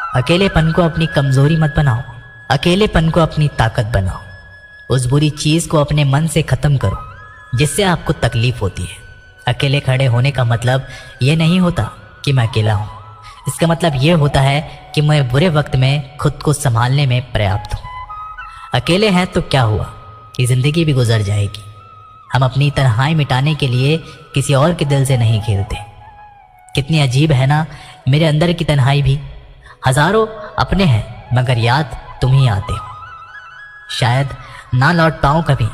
अकेलेपन को अपनी कमजोरी मत बनाओ, अकेलेपन को अपनी ताकत बनाओ। उस बुरी चीज को अपने मन से खत्म करो जिससे आपको तकलीफ होती है। अकेले खड़े होने का मतलब ये नहीं होता कि मैं अकेला हूँ, इसका मतलब ये होता है कि मैं बुरे वक्त में खुद को संभालने में पर्याप्त हूँ। अकेले हैं तो क्या हुआ कि जिंदगी भी गुजर जाएगी। हम अपनी तन्हाई मिटाने के लिए किसी और के दिल से नहीं खेलते। कितनी अजीब है ना मेरे अंदर की तन्हाई भी। हजारों अपने हैं मगर याद तुम ही आते हो। शायद ना लौट पाऊं कभी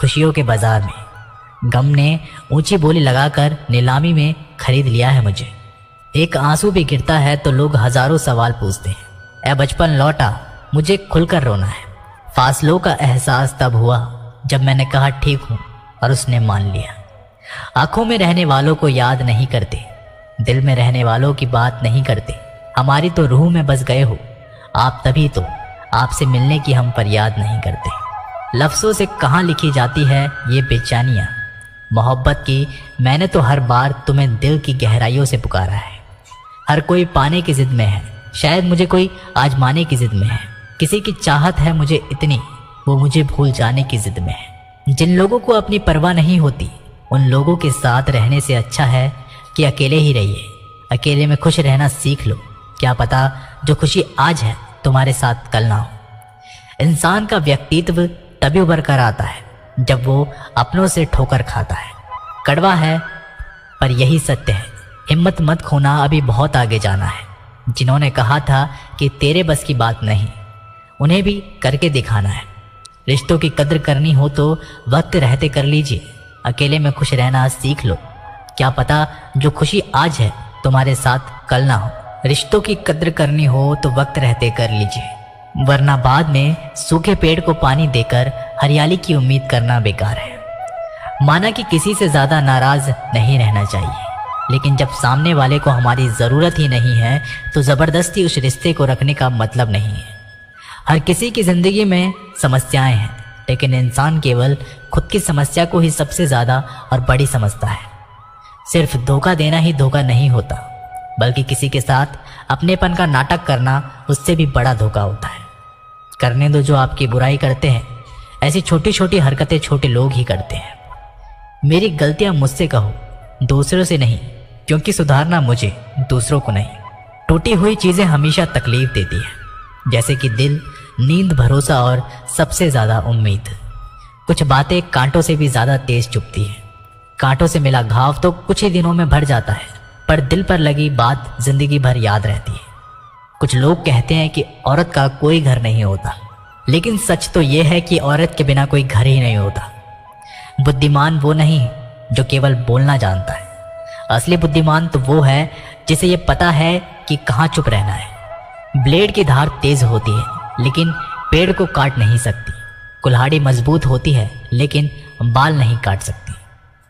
खुशियों के बाजार में। गम ने ऊंची बोली लगाकर नीलामी में खरीद लिया है मुझे। एक आंसू भी गिरता है तो लोग हजारों सवाल पूछते हैं। ए बचपन लौटा, मुझे खुलकर रोना है। फासलों का एहसास तब हुआ जब मैंने कहा ठीक हूं और उसने मान लिया। आंखों में रहने वालों को याद नहीं करते, दिल में रहने वालों की बात नहीं करते। हमारी तो रूह में बस गए हो आप, तभी तो आपसे मिलने की हम फरियाद नहीं करते। लफ्ज़ों से कहाँ लिखी जाती है ये बेचैनियाँ मोहब्बत की। मैंने तो हर बार तुम्हें दिल की गहराइयों से पुकारा है। हर कोई पाने की जिद में है, शायद मुझे कोई आजमाने की जिद में है। किसी की चाहत है मुझे इतनी, वो मुझे भूल जाने की जिद में है। जिन लोगों को अपनी परवाह नहीं होती उन लोगों के साथ रहने से अच्छा है कि अकेले ही रहिए। अकेले में खुश रहना सीख लो, क्या पता जो खुशी आज है तुम्हारे साथ कल ना हो। इंसान का व्यक्तित्व तभी उभर कर आता है जब वो अपनों से ठोकर खाता है। कड़वा है पर यही सत्य है। हिम्मत मत खोना, अभी बहुत आगे जाना है। जिन्होंने कहा था कि तेरे बस की बात नहीं, उन्हें भी करके दिखाना है। रिश्तों की कद्र करनी हो तो वक्त रहते कर लीजिए। अकेले में खुश रहना सीख लो, क्या पता जो खुशी आज है तुम्हारे साथ कल ना हो। रिश्तों की कद्र करनी हो तो वक्त रहते कर लीजिए, वरना बाद में सूखे पेड़ को पानी देकर हरियाली की उम्मीद करना बेकार है। माना कि किसी से ज्यादा नाराज नहीं रहना चाहिए, लेकिन जब सामने वाले को हमारी जरूरत ही नहीं है तो जबरदस्ती उस रिश्ते को रखने का मतलब नहीं है। हर किसी की जिंदगी में समस्याएं हैं, लेकिन इंसान केवल खुद की समस्या को ही सबसे ज्यादा और बड़ी समझता है। सिर्फ धोखा देना ही धोखा नहीं होता, बल्कि किसी के साथ अपनेपन का नाटक करना उससे भी बड़ा धोखा होता है। करने दो जो आपकी बुराई करते हैं। ऐसी छोटी छोटी हरकतें छोटे लोग ही करते हैं। मेरी गलतियां मुझसे कहो, दूसरों से नहीं, क्योंकि सुधारना मुझे, दूसरों को नहीं। टूटी हुई चीजें हमेशा तकलीफ देती है, जैसे कि दिल, नींद, भरोसा और सबसे ज्यादा उम्मीद। कुछ बातें कांटों से भी ज्यादा तेज चुभती है। कांटों से मिला घाव तो कुछ ही दिनों में भर जाता है, पर दिल पर लगी बात जिंदगी भर याद रहती है। कुछ लोग कहते हैं कि औरत का कोई घर नहीं होता, लेकिन सच तो यह है कि औरत के बिना कोई घर ही नहीं होता। बुद्धिमान वो नहीं जो केवल बोलना जानता है, असली बुद्धिमान तो वो है जिसे ये पता है कि कहाँ चुप रहना है। ब्लेड की धार तेज होती है लेकिन पेड़ को काट नहीं सकती। कुल्हाड़ी मजबूत होती है लेकिन बाल नहीं काट सकती।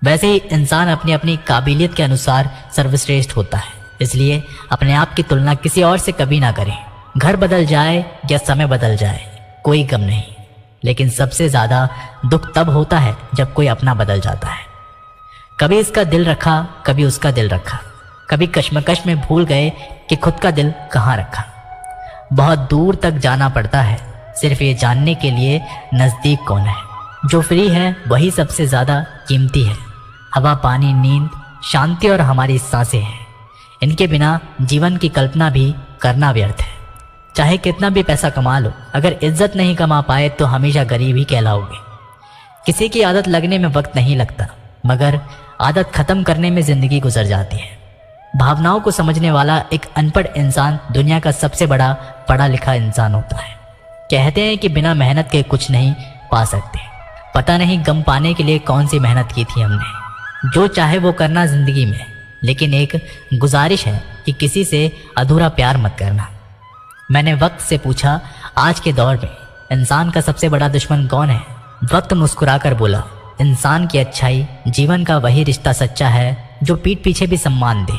वैसे ही इंसान अपनी अपनी काबिलियत के अनुसार सर्वश्रेष्ठ होता है, इसलिए अपने आप की तुलना किसी और से कभी ना करें। घर बदल जाए या समय बदल जाए कोई गम नहीं, लेकिन सबसे ज्यादा दुख तब होता है जब कोई अपना बदल जाता है। कभी इसका दिल रखा, कभी उसका दिल रखा, कभी कश्मकश में भूल गए कि खुद का दिल कहाँ रखा। बहुत दूर तक जाना पड़ता है सिर्फ ये जानने के लिए नजदीक कौन है। जो फ्री है वही सबसे ज्यादा कीमती है। हवा, पानी, नींद, शांति और हमारी सांसें हैं। इनके बिना जीवन की कल्पना भी करना व्यर्थ है। चाहे कितना भी पैसा कमा लो, अगर इज्जत नहीं कमा पाए तो हमेशा गरीब ही कहलाओगे। किसी की आदत लगने में वक्त नहीं लगता, मगर आदत खत्म करने में जिंदगी गुजर जाती है। भावनाओं को समझने वाला एक अनपढ़ इंसान दुनिया का सबसे बड़ा पढ़ा लिखा इंसान होता है। कहते हैं कि बिना मेहनत के कुछ नहीं पा सकते। पता नहीं गम पाने के लिए कौन सी मेहनत की थी हमने। जो चाहे वो करना जिंदगी में, लेकिन एक गुजारिश है कि किसी से अधूरा प्यार मत करना। मैंने वक्त से पूछा, आज के दौर में इंसान का सबसे बड़ा दुश्मन कौन है? वक्त मुस्कुराकर बोला, इंसान की अच्छाई, जीवन का वही रिश्ता सच्चा है जो पीठ पीछे भी सम्मान दे।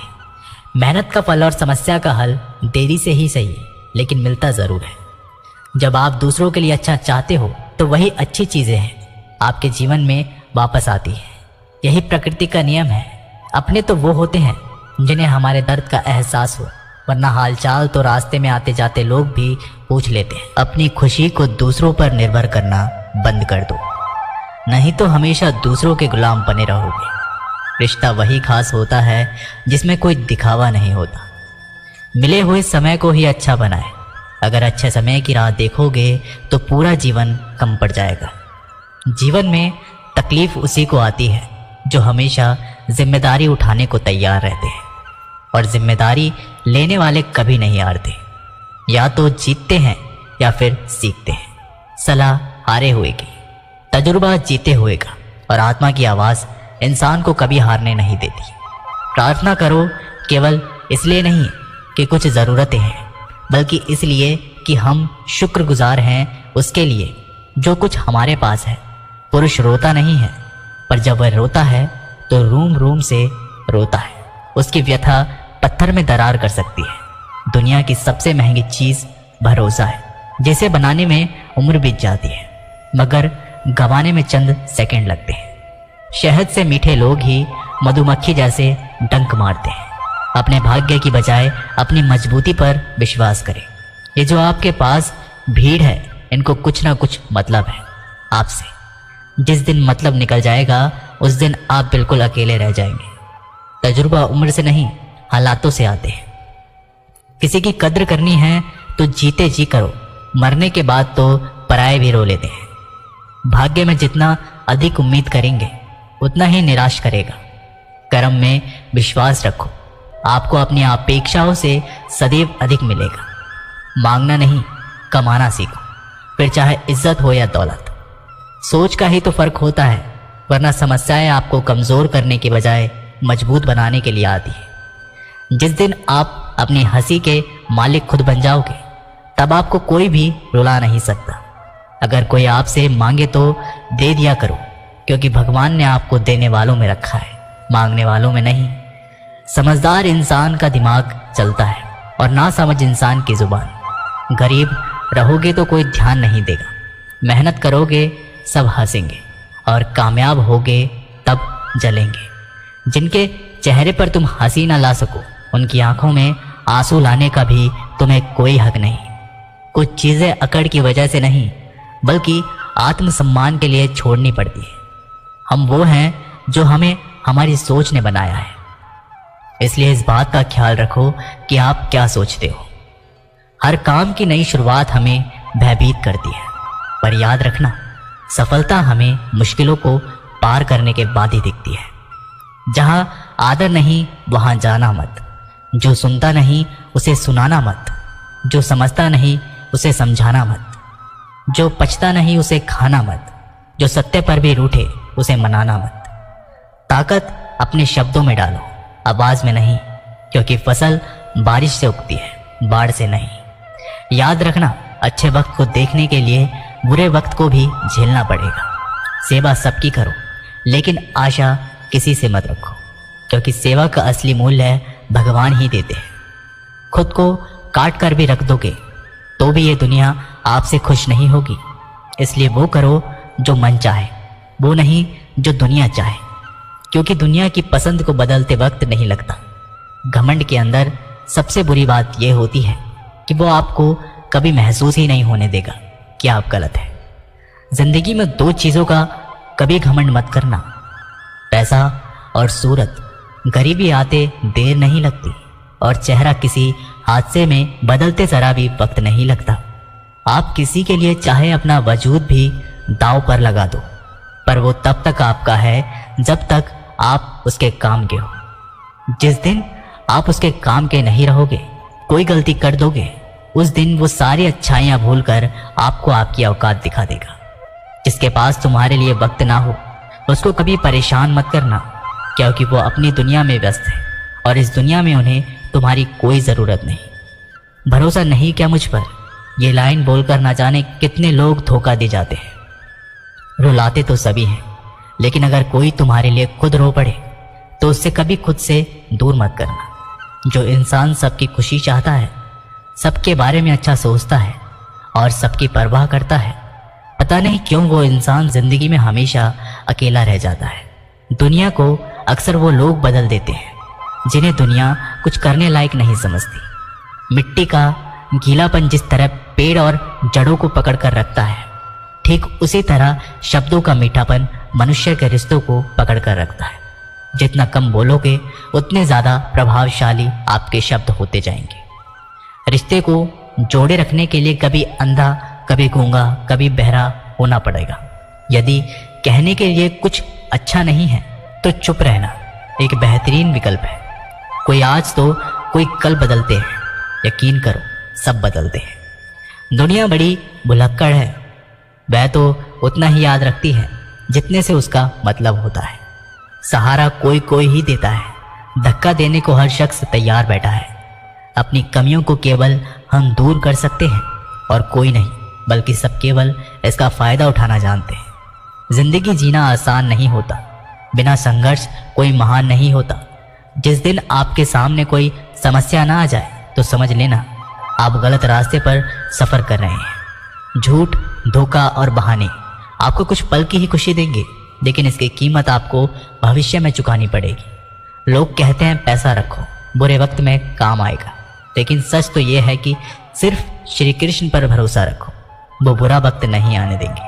मेहनत का फल और समस्या का हल देरी से ही सही, लेकिन मिलता जरूर है। जब आप दूसरों के लिए अच्छा चाहते हो तो वही अच्छी चीजें हैं आपके जीवन में वापस आती है। यही प्रकृति का नियम है। अपने तो वो होते हैं जिन्हें हमारे दर्द का एहसास हो, वरना हालचाल तो रास्ते में आते जाते लोग भी पूछ लेते हैं। अपनी खुशी को दूसरों पर निर्भर करना बंद कर दो, नहीं तो हमेशा दूसरों के गुलाम बने रहोगे। रिश्ता वही खास होता है जिसमें कोई दिखावा नहीं होता। मिले हुए समय को ही अच्छा बनाए। अगर अच्छे समय की राह देखोगे तो पूरा जीवन कम पड़ जाएगा। जीवन में तकलीफ उसी को आती है जो हमेशा जिम्मेदारी उठाने को तैयार रहते हैं, और जिम्मेदारी लेने वाले कभी नहीं हारते। या तो जीतते हैं या फिर सीखते हैं। सलाह हारे हुए की, तजुर्बा जीते हुए का, और आत्मा की आवाज़ इंसान को कभी हारने नहीं देती। प्रार्थना करो केवल इसलिए नहीं कि कुछ ज़रूरतें हैं, बल्कि इसलिए कि हम शुक्रगुजार हैं उसके लिए जो कुछ हमारे पास है। पुरुष रोता नहीं है, पर जब वह रोता है तो रूम रूम से रोता है। उसकी व्यथा पत्थर में दरार कर सकती है। दुनिया की सबसे महंगी चीज़ भरोसा है, जिसे बनाने में उम्र बीत जाती है मगर गंवाने में चंद सेकंड लगते हैं। शहद से मीठे लोग ही मधुमक्खी जैसे डंक मारते हैं। अपने भाग्य की बजाय अपनी मजबूती पर विश्वास करें। ये जो आपके पास भीड़ है, इनको कुछ ना कुछ मतलब है आपसे। जिस दिन मतलब निकल जाएगा उस दिन आप बिल्कुल अकेले रह जाएंगे। तजुर्बा उम्र से नहीं, हालातों से आते हैं। किसी की कद्र करनी है तो जीते जी करो, मरने के बाद तो पराये भी रो लेते हैं। भाग्य में जितना अधिक उम्मीद करेंगे उतना ही निराश करेगा। कर्म में विश्वास रखो, आपको अपनी अपेक्षाओं से सदैव अधिक मिलेगा। मांगना नहीं, कमाना सीखो, फिर चाहे इज्जत हो या दौलत। सोच का ही तो फर्क होता है, वरना समस्याएं आपको कमजोर करने के बजाय मजबूत बनाने के लिए आती है। जिस दिन आप अपनी हंसी के मालिक खुद बन जाओगे, तब आपको कोई भी रुला नहीं सकता। अगर कोई आपसे मांगे तो दे दिया करो, क्योंकि भगवान ने आपको देने वालों में रखा है, मांगने वालों में नहीं। समझदार इंसान का दिमाग चलता है और ना समझ इंसान की जुबान। गरीब रहोगे तो कोई ध्यान नहीं देगा, मेहनत करोगे सब हंसेंगे, और कामयाब होगे तब जलेंगे। जिनके चेहरे पर तुम हंसी ना ला सको, उनकी आंखों में आंसू लाने का भी तुम्हें कोई हक नहीं। कुछ चीज़ें अकड़ की वजह से नहीं, बल्कि आत्मसम्मान के लिए छोड़नी पड़ती है। हम वो हैं जो हमें हमारी सोच ने बनाया है। इसलिए इस बात का ख्याल रखो कि आप क्या सोचते हो। हर काम की नई शुरुआत हमें भयभीत करती है, पर याद रखना, सफलता हमें मुश्किलों को पार करने के बाद ही दिखती है। जहां आदर नहीं वहां जाना मत। जो सुनता नहीं उसे सुनाना मत। जो समझता नहीं उसे समझाना मत। जो पचता नहीं उसे खाना मत। जो सत्य पर भी रूठे उसे मनाना मत। ताकत अपने शब्दों में डालो, आवाज में नहीं, क्योंकि फसल बारिश से उगती है, बाढ़ से नहीं। याद रखना, अच्छे वक्त को देखने के लिए बुरे वक्त को भी झेलना पड़ेगा। सेवा सबकी करो, लेकिन आशा किसी से मत रखो, क्योंकि सेवा का असली मूल्य भगवान ही देते हैं। खुद को काट कर भी रख दोगे तो भी ये दुनिया आपसे खुश नहीं होगी। इसलिए वो करो जो मन चाहे, वो नहीं जो दुनिया चाहे, क्योंकि दुनिया की पसंद को बदलते वक्त नहीं लगता। घमंड के अंदर सबसे बुरी बात यह होती है कि वो आपको कभी महसूस ही नहीं होने देगा कि आप गलत हैं। जिंदगी में दो चीज़ों का कभी घमंड मत करना, पैसा और सूरत। गरीबी आते देर नहीं लगती, और चेहरा किसी हादसे में बदलते जरा भी वक्त नहीं लगता। आप किसी के लिए चाहे अपना वजूद भी दांव पर लगा दो, पर वो तब तक आपका है जब तक आप उसके काम के हो। जिस दिन आप उसके काम के नहीं रहोगे, कोई गलती कर दोगे, उस दिन वो सारी अच्छाइयाँ भूलकर आपको आपकी औकात दिखा देगा। जिसके पास तुम्हारे लिए वक्त ना हो, उसको कभी परेशान मत करना, क्योंकि वो अपनी दुनिया में व्यस्त है और इस दुनिया में उन्हें तुम्हारी कोई ज़रूरत नहीं। भरोसा नहीं क्या मुझ पर? ये लाइन बोलकर ना जाने कितने लोग धोखा दे जाते हैं। रुलाते तो सभी हैं, लेकिन अगर कोई तुम्हारे लिए खुद रो पड़े तो उससे कभी खुद से दूर मत करना। जो इंसान सबकी खुशी चाहता है, सबके बारे में अच्छा सोचता है और सबकी परवाह करता है, पता नहीं क्यों वो इंसान जिंदगी में हमेशा अकेला रह जाता है। दुनिया को अक्सर वो लोग बदल देते हैं जिन्हें दुनिया कुछ करने लायक नहीं समझती। मिट्टी का गीलापन जिस तरह पेड़ और जड़ों को पकड़ कर रखता है, ठीक उसी तरह शब्दों का मीठापन मनुष्य के रिश्तों को पकड़ कर रखता है। जितना कम बोलोगे उतने ज्यादा प्रभावशाली आपके शब्द होते जाएंगे। रिश्ते को जोड़े रखने के लिए कभी अंधा, कभी गूंगा, कभी बहरा होना पड़ेगा। यदि कहने के लिए कुछ अच्छा नहीं है तो चुप रहना एक बेहतरीन विकल्प है। कोई आज तो कोई कल बदलते हैं, यकीन करो सब बदलते हैं। दुनिया बड़ी भुलक्कड़ है, वह तो उतना ही याद रखती है जितने से उसका मतलब होता है। सहारा कोई कोई ही देता है, धक्का देने को हर शख्स तैयार बैठा है। अपनी कमियों को केवल हम दूर कर सकते हैं और कोई नहीं, बल्कि सब केवल इसका फायदा उठाना जानते हैं। जिंदगी जीना आसान नहीं होता, बिना संघर्ष कोई महान नहीं होता। जिस दिन आपके सामने कोई समस्या ना आ जाए तो समझ लेना आप गलत रास्ते पर सफर कर रहे हैं। झूठ, धोखा और बहाने आपको कुछ पल की ही खुशी देंगे, लेकिन इसकी कीमत आपको भविष्य में चुकानी पड़ेगी। लोग कहते हैं पैसा रखो, बुरे वक्त में काम आएगा, लेकिन सच तो यह है कि सिर्फ श्री कृष्ण पर भरोसा रखो, वो बुरा वक्त नहीं आने देंगे।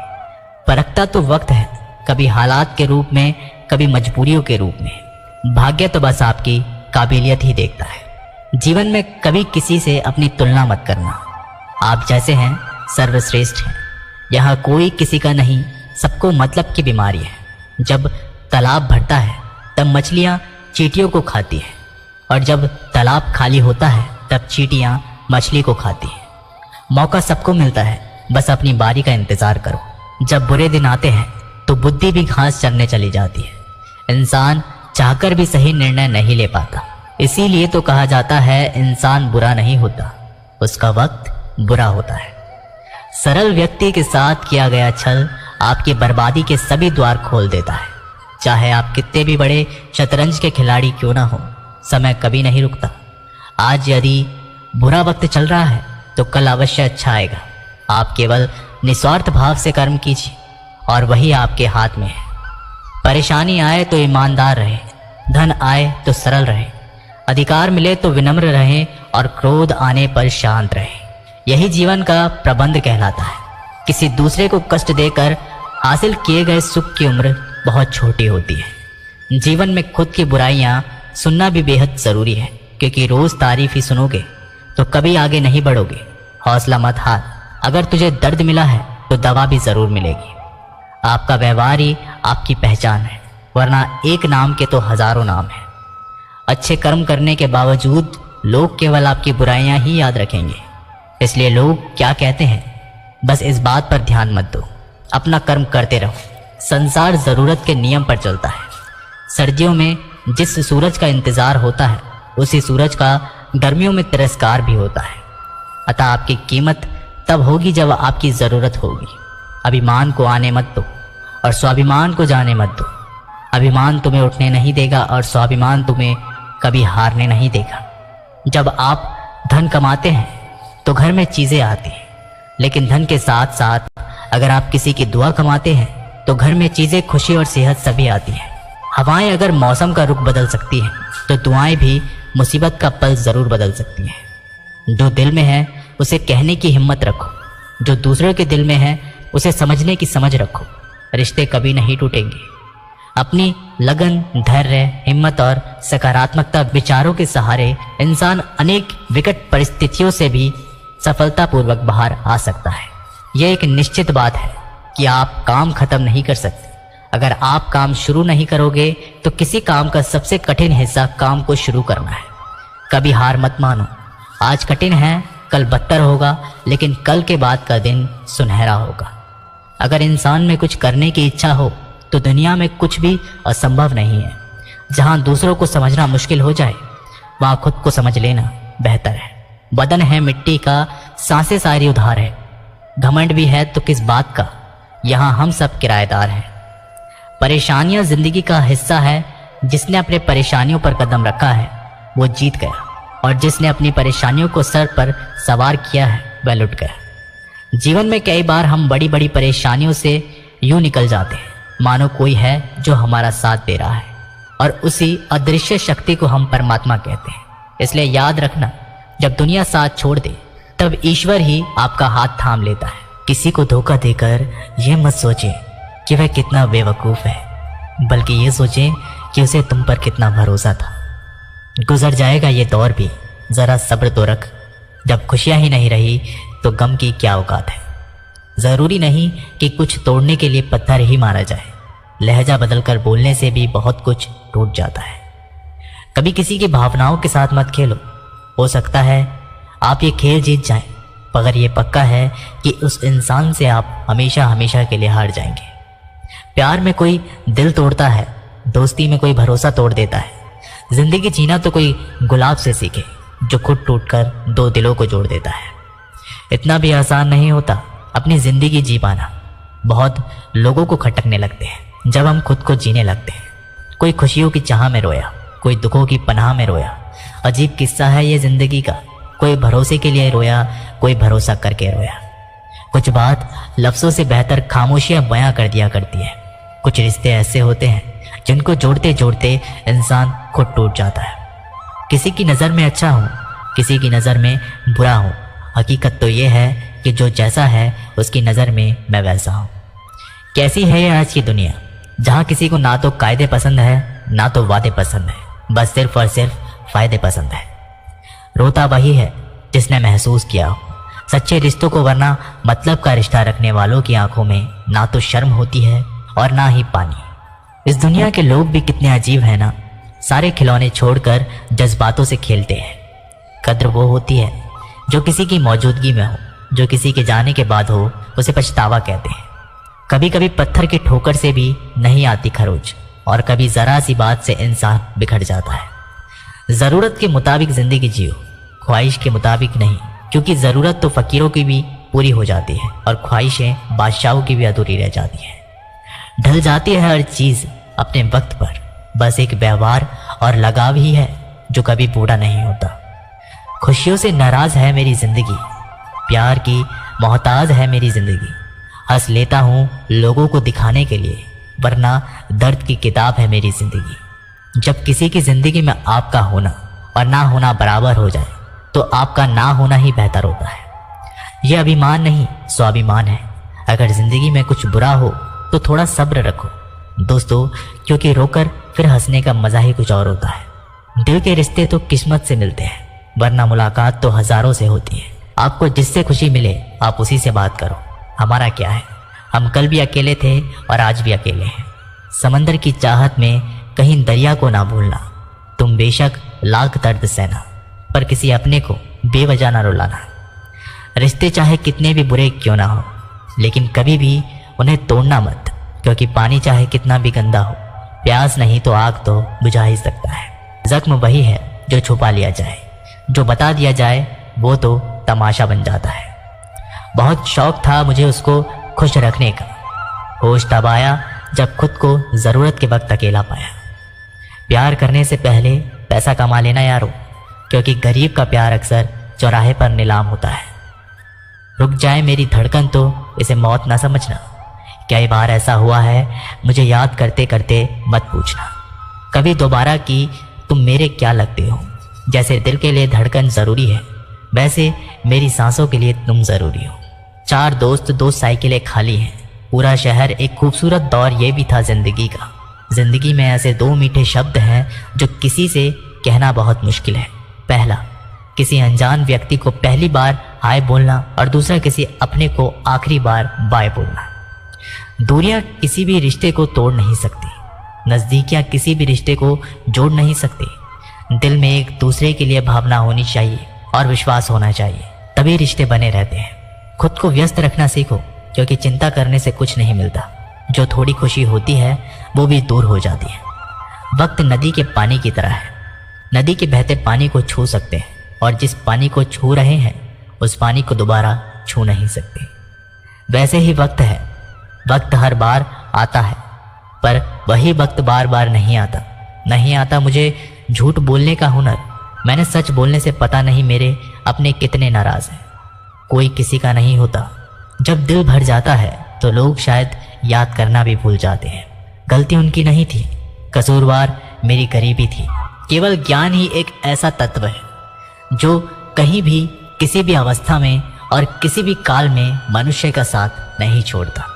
परखता तो वक्त है, कभी हालात के रूप में, कभी मजबूरियों के रूप में। भाग्य तो बस आपकी काबिलियत ही देखता है। जीवन में कभी किसी से अपनी तुलना मत करना। आप जैसे हैं सर्वश्रेष्ठ हैं। यहाँ कोई किसी का नहीं, सबको मतलब की बीमारी है। जब तालाब भरता है तब मछलियाँ चींटियों को खाती है, और जब तालाब खाली होता है तब चींटियाँ मछली को खाती है। मौका सबको मिलता है, बस अपनी बारी का इंतजार करो। जब बुरे दिन आते हैं तो बुद्धि भी घास चरने चली जाती है। इंसान चाहकर भी सही निर्णय नहीं ले पाता। इसीलिए तो कहा जाता है इंसान बुरा नहीं होता, उसका वक्त बुरा होता है। सरल व्यक्ति के साथ किया गया छल आपकी बर्बादी के सभी द्वार खोल देता है। चाहे आप कितने भी बड़े शतरंज के खिलाड़ी क्यों ना हो, समय कभी नहीं रुकता। आज यदि बुरा वक्त चल रहा है तो कल अवश्य अच्छा आएगा। आप केवल निस्वार्थ भाव से कर्म कीजिए और वही आपके हाथ में है। परेशानी आए तो ईमानदार रहे, धन आए तो सरल रहे, अधिकार मिले तो विनम्र रहे और क्रोध आने पर शांत रहे। यही जीवन का प्रबंध कहलाता है। किसी दूसरे को कष्ट देकर हासिल किए गए सुख की उम्र बहुत छोटी होती है। जीवन में खुद की बुराइयां सुनना भी बेहद जरूरी है, क्योंकि रोज तारीफ ही सुनोगे तो कभी आगे नहीं बढ़ोगे। हौसला मत हार, अगर तुझे दर्द मिला है तो दवा भी जरूर मिलेगी। आपका व्यवहार ही आपकी पहचान है, वरना एक नाम के तो हजारों नाम हैं। अच्छे कर्म करने के बावजूद लोग केवल आपकी बुराइयां ही याद रखेंगे। इसलिए लोग क्या कहते हैं बस इस बात पर ध्यान मत दो, अपना कर्म करते रहो। संसार जरूरत के नियम पर चलता है। सर्दियों में जिस सूरज का इंतजार होता है उसी सूरज का गर्मियों में तिरस्कार भी होता है। अतः आपकी कीमत तब होगी जब आपकी जरूरत होगी। अभिमान को आने मत दो और स्वाभिमान को जाने मत दो। अभिमान तुम्हें उठने नहीं देगा और स्वाभिमान तुम्हें कभी हारने नहीं देगा। जब आप धन कमाते हैं तो घर में चीजें आती हैं, लेकिन धन के साथ साथ अगर आप किसी की दुआ कमाते हैं तो घर में चीजें, खुशी और सेहत सभी आती है। हवाएं अगर मौसम का रुख बदल सकती हैं तो दुआएं भी मुसीबत का पल जरूर बदल सकती हैं। जो दिल में है उसे कहने की हिम्मत रखो, जो दूसरों के दिल में है उसे समझने की समझ रखो। रिश्ते कभी नहीं टूटेंगे। अपनी लगन, धैर्य, हिम्मत और सकारात्मकता विचारों के सहारे इंसान अनेक विकट परिस्थितियों से भी सफलतापूर्वक बाहर आ सकता है। यह एक निश्चित बात है कि आप काम खत्म नहीं कर सकते। अगर आप काम शुरू नहीं करोगे तो किसी काम का सबसे कठिन हिस्सा काम को शुरू करना है। कभी हार मत मानो। आज कठिन है, कल बदतर होगा, लेकिन कल के बाद का दिन सुनहरा होगा। अगर इंसान में कुछ करने की इच्छा हो तो दुनिया में कुछ भी असंभव नहीं है। जहां दूसरों को समझना मुश्किल हो जाए वहां खुद को समझ लेना बेहतर है। बदन है मिट्टी का, सांसें सारी उधार है। घमंड भी है तो किस बात का, यहाँ हम सब किराएदार हैं। परेशानियां जिंदगी का हिस्सा है। जिसने अपने परेशानियों पर कदम रखा है वो जीत गया, और जिसने अपनी परेशानियों को सर पर सवार किया है वह लुट गया। जीवन में कई बार हम बड़ी बड़ी परेशानियों से यूं निकल जाते हैं मानो कोई है जो हमारा साथ दे रहा है, और उसी अदृश्य शक्ति को हम परमात्मा कहते हैं। इसलिए याद रखना, जब दुनिया साथ छोड़ दे तब ईश्वर ही आपका हाथ थाम लेता है। किसी को धोखा देकर यह मत सोचें कि वह कितना बेवकूफ़ है, बल्कि ये सोचें कि उसे तुम पर कितना भरोसा था। गुजर जाएगा ये दौर भी, ज़रा सब्र तो रख। जब खुशियाँ ही नहीं रही तो गम की क्या औकात है। ज़रूरी नहीं कि कुछ तोड़ने के लिए पत्थर ही मारा जाए, लहजा बदलकर बोलने से भी बहुत कुछ टूट जाता है। कभी किसी की भावनाओं के साथ मत खेलो। हो सकता है आप ये खेल जीत जाएं, मगर ये पक्का है कि उस इंसान से आप हमेशा हमेशा के लिए हार जाएंगे। प्यार में कोई दिल तोड़ता है, दोस्ती में कोई भरोसा तोड़ देता है। जिंदगी जीना तो कोई गुलाब से सीखे जो खुद टूटकर दो दिलों को जोड़ देता है। इतना भी आसान नहीं होता अपनी जिंदगी जी पाना। बहुत लोगों को खटकने लगते हैं जब हम खुद को जीने लगते हैं। कोई खुशियों की चाह में रोया, कोई दुखों की पनाह में रोया। अजीब किस्सा है ये जिंदगी का। कोई भरोसे के लिए रोया, कोई भरोसा करके रोया। कुछ बात लफ्ज़ों से बेहतर खामोशियां बयां कर दिया करती है। कुछ रिश्ते ऐसे होते हैं जिनको जोड़ते जोड़ते इंसान खुद टूट जाता है। किसी की नज़र में अच्छा हूँ, किसी की नज़र में बुरा हूँ। हकीकत तो ये है कि जो जैसा है उसकी नज़र में मैं वैसा हूँ। कैसी है ये आज की दुनिया, जहाँ किसी को ना तो कायदे पसंद है ना तो वादे पसंद है, बस सिर्फ और सिर्फ फ़ायदे पसंद है। रोता वही है जिसने महसूस किया हो सच्चे रिश्तों को, वरना मतलब का रिश्ता रखने वालों की आंखों में ना तो शर्म होती है और ना ही पानी। इस दुनिया के लोग भी कितने अजीब हैं ना, सारे खिलौने छोड़कर जज्बातों से खेलते हैं। कद्र वो होती है जो किसी की मौजूदगी में हो, जो किसी के जाने के बाद हो उसे पछतावा कहते हैं। कभी कभी पत्थर की ठोकर से भी नहीं आती खरोच, और कभी ज़रा सी बात से इंसान बिखर जाता है। ज़रूरत के मुताबिक ज़िंदगी जियो, ख्वाहिश के मुताबिक नहीं, क्योंकि ज़रूरत तो फ़कीरों की भी पूरी हो जाती है और ख्वाहिशें बादशाहों की भी अधूरी रह जाती हैं। ढल जाती है हर चीज़ अपने वक्त पर, बस एक व्यवहार और लगाव ही है जो कभी बूढ़ा नहीं होता। खुशियों से नाराज़ है मेरी ज़िंदगी, प्यार की मोहताज है मेरी ज़िंदगी। हंस लेता हूँ लोगों को दिखाने के लिए, वरना दर्द की किताब है मेरी ज़िंदगी। जब किसी की ज़िंदगी में आपका होना और ना होना बराबर हो जाए तो आपका ना होना ही बेहतर होता है। यह अभिमान नहीं स्वाभिमान है। अगर ज़िंदगी में कुछ बुरा हो तो थोड़ा सब्र रखो दोस्तों, क्योंकि रोकर फिर हंसने का मज़ा ही कुछ और होता है। दिल के रिश्ते तो किस्मत से मिलते हैं, वरना मुलाकात तो हज़ारों से होती है। आपको जिससे खुशी मिले आप उसी से बात करो। हमारा क्या है, हम कल भी अकेले थे और आज भी अकेले हैं। समंदर की चाहत में कहीं दरिया को ना भूलना। तुम बेशक लाख दर्द सहना, पर किसी अपने को बेवजह ना रुलाना। रिश्ते चाहे कितने भी बुरे क्यों ना हो, लेकिन कभी भी उन्हें तोड़ना मत, क्योंकि पानी चाहे कितना भी गंदा हो, प्यास नहीं तो आग तो बुझा ही सकता है। जख्म वही है जो छुपा लिया जाए, जो बता दिया जाए वो तो तमाशा बन जाता है। बहुत शौक था मुझे उसको खुश रखने का, होश तब आया जब खुद को ज़रूरत के वक्त अकेला पाया। प्यार करने से पहले पैसा कमा लेना यारो, क्योंकि गरीब का प्यार अक्सर चौराहे पर नीलाम होता है। रुक जाए मेरी धड़कन तो इसे मौत ना समझना। कई बार ऐसा हुआ है मुझे याद करते करते मत पूछना कभी दोबारा कि तुम मेरे क्या लगते हो। जैसे दिल के लिए धड़कन ज़रूरी है, वैसे मेरी सांसों के लिए तुम ज़रूरी हो। 4 दोस्त 2 साइकिलें खाली हैं, पूरा शहर एक खूबसूरत दौर ये भी था ज़िंदगी का। ज़िंदगी में ऐसे 2 मीठे शब्द हैं जो किसी से कहना बहुत मुश्किल है। पहला, किसी अनजान व्यक्ति को पहली बार हाय बोलना, और दूसरा किसी अपने को आखिरी बार बाय बोलना। दूरियां किसी भी रिश्ते को तोड़ नहीं सकती, नज़दीकियां किसी भी रिश्ते को जोड़ नहीं सकती। दिल में एक दूसरे के लिए भावना होनी चाहिए और विश्वास होना चाहिए, तभी रिश्ते बने रहते हैं। खुद को व्यस्त रखना सीखो, क्योंकि चिंता करने से कुछ नहीं मिलता। जो थोड़ी खुशी होती है वो भी दूर हो जाती है। वक्त नदी के पानी की तरह है, नदी के बहते पानी को छू सकते हैं, और जिस पानी को छू रहे हैं उस पानी को दोबारा छू नहीं सकते। वैसे ही वक्त है, वक्त हर बार आता है, पर वही वक्त बार बार नहीं आता। मुझे झूठ बोलने का हुनर, मैंने सच बोलने से पता नहीं मेरे अपने कितने नाराज हैं। कोई किसी का नहीं होता, जब दिल भर जाता है तो लोग शायद याद करना भी भूल जाते हैं। गलती उनकी नहीं थी, कसूरवार मेरी गरीबी थी। केवल ज्ञान ही एक ऐसा तत्व है जो कहीं भी, किसी भी अवस्था में और किसी भी काल में मनुष्य का साथ नहीं छोड़ता।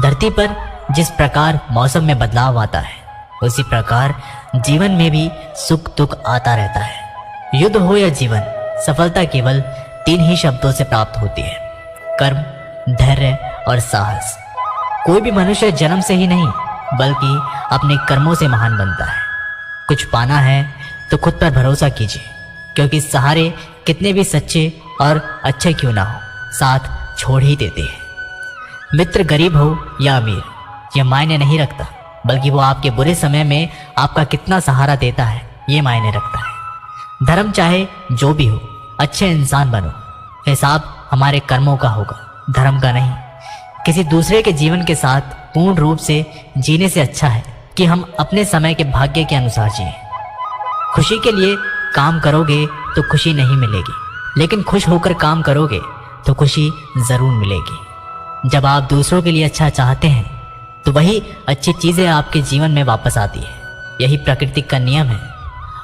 धरती पर जिस प्रकार मौसम में बदलाव आता है, उसी प्रकार जीवन में भी सुख दुख आता रहता है। युद्ध हो या जीवन, सफलता केवल 3 ही शब्दों से प्राप्त होती है: कर्म, धैर्य और साहस। कोई भी मनुष्य जन्म से ही नहीं बल्कि अपने कर्मों से महान बनता है। कुछ पाना है तो खुद पर भरोसा कीजिए, क्योंकि सहारे कितने भी सच्चे और अच्छे क्यों ना हो, साथ छोड़ ही देते हैं। मित्र गरीब हो या अमीर, यह मायने नहीं रखता, बल्कि वो आपके बुरे समय में आपका कितना सहारा देता है, ये मायने रखता है। धर्म चाहे जो भी हो, अच्छे इंसान बनो। हिसाब हमारे कर्मों का होगा, धर्म का नहीं। किसी दूसरे के जीवन के साथ पूर्ण रूप से जीने से अच्छा है कि हम अपने समय के भाग्य के अनुसार जिएं। खुशी के लिए काम करोगे तो खुशी नहीं मिलेगी, लेकिन खुश होकर काम करोगे तो खुशी जरूर मिलेगी। जब आप दूसरों के लिए अच्छा चाहते हैं तो वही अच्छी चीजें आपके जीवन में वापस आती है। यही प्रकृति का नियम है।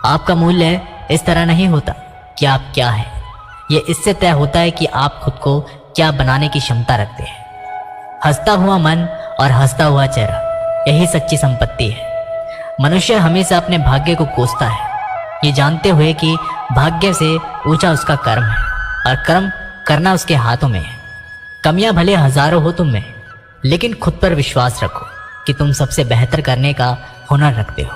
आपका मूल्य इस तरह नहीं होता कि आप क्या हैं, यह इससे तय होता है कि आप खुद को क्या बनाने की क्षमता रखते हैं। हंसता हुआ मन और हंसता हुआ चेहरा, यही सच्ची संपत्ति है। मनुष्य हमेशा अपने भाग्य को कोसता है, ये जानते हुए कि भाग्य से ऊंचा उसका कर्म है और कर्म करना उसके हाथों में है। कमियां भले हजारों हो तुम में, लेकिन खुद पर विश्वास रखो कि तुम सबसे बेहतर करने का हुनर रखते हो।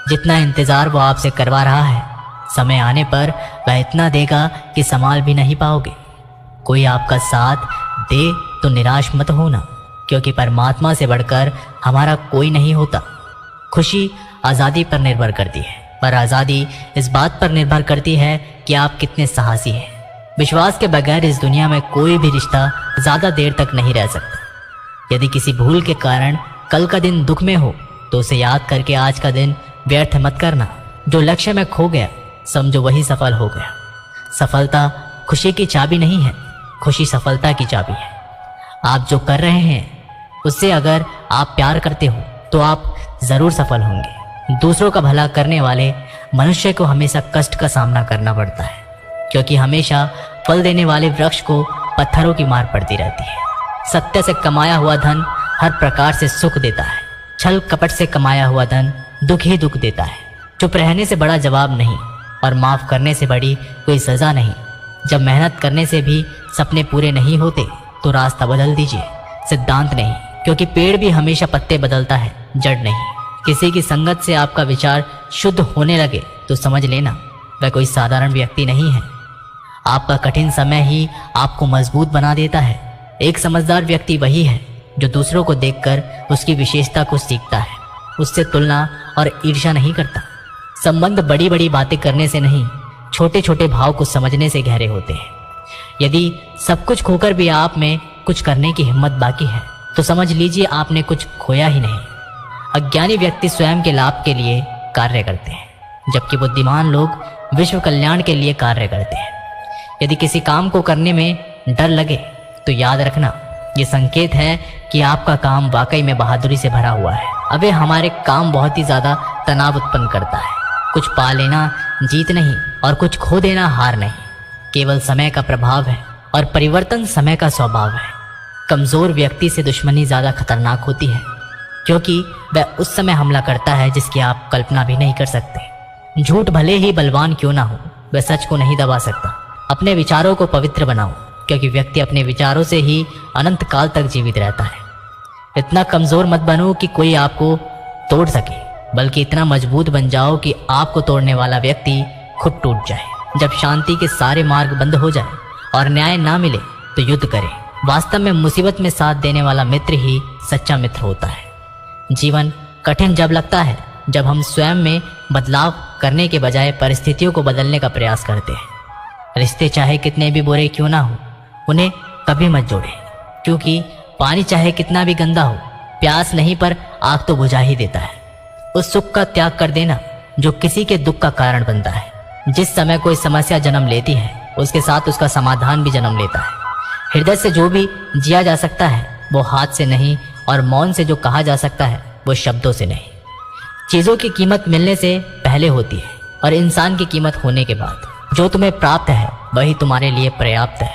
जितना इंतजार वो आपसे करवा रहा है, समय आने पर वह इतना देगा कि संभाल भी नहीं पाओगे। कोई आपका साथ दे तो निराश मत होना, क्योंकि परमात्मा से बढ़कर हमारा कोई नहीं होता। खुशी आज़ादी पर निर्भर करती है, पर आज़ादी इस बात पर निर्भर करती है कि आप कितने साहसी हैं। विश्वास के बगैर इस दुनिया में कोई भी रिश्ता ज़्यादा देर तक नहीं रह सकता। यदि किसी भूल के कारण कल का दिन दुख में हो तो उसे याद करके आज का दिन व्यर्थ मत करना। जो लक्ष्य में खो गया समझो वही सफल हो गया। सफलता खुशी की चाबी नहीं है, खुशी सफलता की चाबी है। आप जो कर रहे हैं उससे अगर आप प्यार करते हो तो आप जरूर सफल होंगे। दूसरों का भला करने वाले मनुष्य को हमेशा कष्ट का सामना करना पड़ता है, क्योंकि हमेशा फल देने वाले वृक्ष को पत्थरों की मार पड़ती रहती है। सत्य से कमाया हुआ धन हर प्रकार से सुख देता है, छल कपट से कमाया हुआ धन दुख ही दुख देता है। चुप रहने से बड़ा जवाब नहीं और माफ करने से बड़ी कोई सजा नहीं। जब मेहनत करने से भी सपने पूरे नहीं होते तो रास्ता बदल दीजिए, सिद्धांत नहीं, क्योंकि पेड़ भी हमेशा पत्ते बदलता है, जड़ नहीं। किसी की संगत से आपका विचार शुद्ध होने लगे तो समझ लेना वह कोई साधारण व्यक्ति नहीं है। आपका कठिन समय ही आपको मजबूत बना देता है। एक समझदार व्यक्ति वही है जो दूसरों को देखकर उसकी विशेषता को सीखता है, उससे तुलना और ईर्ष्या नहीं करता। संबंध बड़ी बड़ी बातें करने से नहीं, छोटे छोटे भाव को समझने से गहरे होते हैं। यदि सब कुछ खोकर भी आप में कुछ करने की हिम्मत बाकी है तो समझ लीजिए आपने कुछ खोया ही नहीं। अज्ञानी व्यक्ति स्वयं के लाभ के लिए कार्य करते हैं, जबकि बुद्धिमान लोग विश्व कल्याण के लिए कार्य करते हैं। यदि किसी काम को करने में डर लगे तो याद रखना ये संकेत है कि आपका काम वाकई में बहादुरी से भरा हुआ है। अबे हमारे काम बहुत ही ज्यादा तनाव उत्पन्न करता है। कुछ पा लेना जीत नहीं और कुछ खो देना हार नहीं, केवल समय का प्रभाव है और परिवर्तन समय का स्वभाव है। कमजोर व्यक्ति से दुश्मनी ज्यादा खतरनाक होती है, क्योंकि वह उस समय हमला करता है जिसकी आप कल्पना भी नहीं कर सकते। झूठ भले ही बलवान क्यों ना हो, वह सच को नहीं दबा सकता। अपने विचारों को पवित्र बनाओ, क्योंकि व्यक्ति अपने विचारों से ही अनंत काल तक जीवित रहता है। इतना कमजोर मत बनो कि कोई आपको तोड़ सके, बल्कि इतना मजबूत बन जाओ कि आपको तोड़ने वाला व्यक्ति खुद टूट जाए। जब शांति के सारे मार्ग बंद हो जाए और न्याय ना मिले तो युद्ध करें। वास्तव में मुसीबत में साथ देने वाला मित्र ही सच्चा मित्र होता है। जीवन कठिन जब लगता है जब हम स्वयं में बदलाव करने के बजाय परिस्थितियों को बदलने का प्रयास करते हैं। रिश्ते चाहे कितने भी बुरे क्यों ना हो, उन्हें कभी मत जोड़ें, क्योंकि पानी चाहे कितना भी गंदा हो, प्यास नहीं पर आग तो बुझा ही देता है। उस सुख का त्याग कर देना जो किसी के दुख का कारण बनता है। जिस समय कोई समस्या जन्म लेती है उसके साथ उसका समाधान भी जन्म लेता है। हृदय से जो भी जिया जा सकता है वो हाथ से नहीं, और मौन से जो कहा जा सकता है वो शब्दों से नहीं। चीज़ों की कीमत मिलने से पहले होती है और इंसान की कीमत होने के बाद। जो तुम्हें प्राप्त है वही तुम्हारे लिए पर्याप्त है।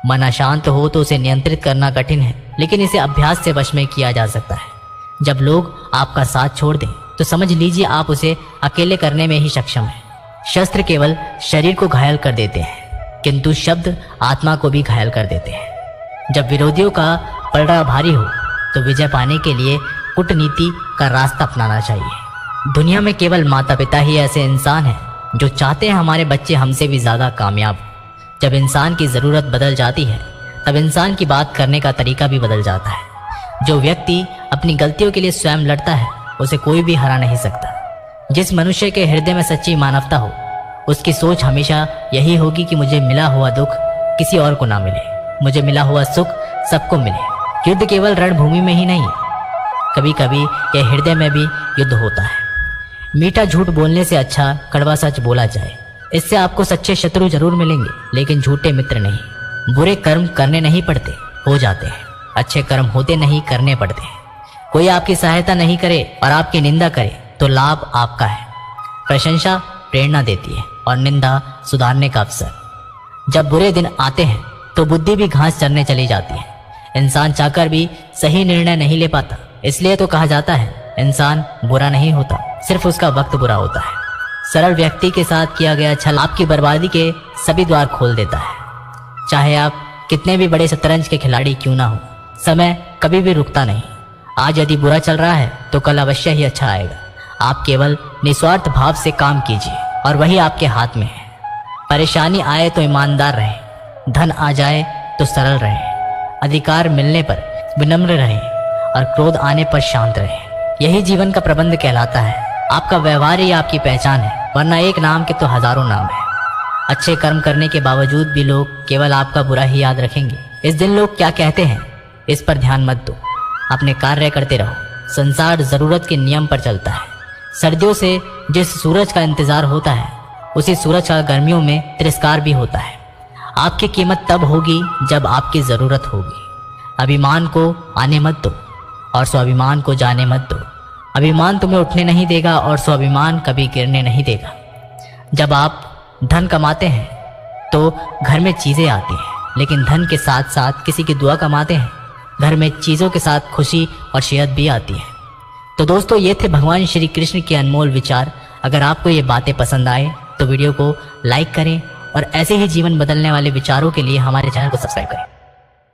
मन अशांत हो तो उसे नियंत्रित करना कठिन है, लेकिन इसे अभ्यास से वश में किया जा सकता है। जब लोग आपका साथ छोड़ दें तो समझ लीजिए आप उसे अकेले करने में ही सक्षम हैं। शस्त्र केवल शरीर को घायल कर देते हैं, किंतु शब्द आत्मा को भी घायल कर देते हैं। जब विरोधियों का पलड़ा भारी हो तो विजय पाने के लिए कूटनीति का रास्ता अपनाना चाहिए। दुनिया में केवल माता पिता ही ऐसे इंसान हैं जो चाहते हैं हमारे बच्चे हमसे भी ज़्यादा कामयाब हो। जब इंसान की ज़रूरत बदल जाती है तब इंसान की बात करने का तरीका भी बदल जाता है। जो व्यक्ति अपनी गलतियों के लिए स्वयं लड़ता है उसे कोई भी हरा नहीं सकता। जिस मनुष्य के हृदय में सच्ची मानवता हो उसकी सोच हमेशा यही होगी कि मुझे मिला हुआ दुख किसी और को ना मिले, मुझे मिला हुआ सुख सबको मिले। युद्ध केवल रणभूमि में ही नहीं, कभी कभी यह हृदय में भी युद्ध होता है। मीठा झूठ बोलने से अच्छा कड़वा सच बोला जाए। इससे आपको सच्चे शत्रु जरूर मिलेंगे, लेकिन झूठे मित्र नहीं। बुरे कर्म करने नहीं पड़ते, हो जाते हैं। अच्छे कर्म होते नहीं, करने पड़ते हैं। कोई आपकी सहायता नहीं करे और आपकी निंदा करे तो लाभ आपका है। प्रशंसा प्रेरणा देती है और निंदा सुधारने का अवसर। जब बुरे दिन आते हैं तो बुद्धि भी घास चरने चली जाती है। इंसान चाहकर भी सही निर्णय नहीं ले पाता, इसलिए तो कहा जाता है इंसान बुरा नहीं होता, सिर्फ उसका वक्त बुरा होता है। सरल व्यक्ति के साथ किया गया छल आपकी बर्बादी के सभी द्वार खोल देता है। चाहे आप कितने भी बड़े शतरंज के खिलाड़ी क्यों ना हो, समय कभी भी रुकता नहीं। आज यदि बुरा चल रहा है तो कल अवश्य ही अच्छा आएगा। आप केवल निस्वार्थ भाव से काम कीजिए और वही आपके हाथ में है। परेशानी आए तो ईमानदार रहें, धन आ जाए तो सरल रहें, अधिकार मिलने पर विनम्र रहें और क्रोध आने पर शांत रहें। यही जीवन का प्रबंध कहलाता है। आपका व्यवहार ही आपकी पहचान है, वरना एक नाम के तो हजारों नाम है। अच्छे कर्म करने के बावजूद भी लोग केवल आपका बुरा ही याद रखेंगे। इस दिन लोग क्या कहते हैं इस पर ध्यान मत दो, अपने कार्य करते रहो। संसार जरूरत के नियम पर चलता है। सर्दियों से जिस सूरज का इंतजार होता है उसी सूरज का गर्मियों में तिरस्कार भी होता है। आपकी कीमत तब होगी जब आपकी जरूरत होगी। अभिमान को आने मत दो और स्वाभिमान को जाने मत दो। अभिमान तुम्हें उठने नहीं देगा और स्वाभिमान कभी गिरने नहीं देगा। जब आप धन कमाते हैं तो घर में चीजें आती हैं, लेकिन धन के साथ साथ किसी की दुआ कमाते हैं, घर में चीजों के साथ खुशी और सेहत भी आती है। तो दोस्तों, ये थे भगवान श्री कृष्ण के अनमोल विचार। अगर आपको ये बातें पसंद आए तो वीडियो को लाइक करें और ऐसे ही जीवन बदलने वाले विचारों के लिए हमारे चैनल को सब्सक्राइब करें।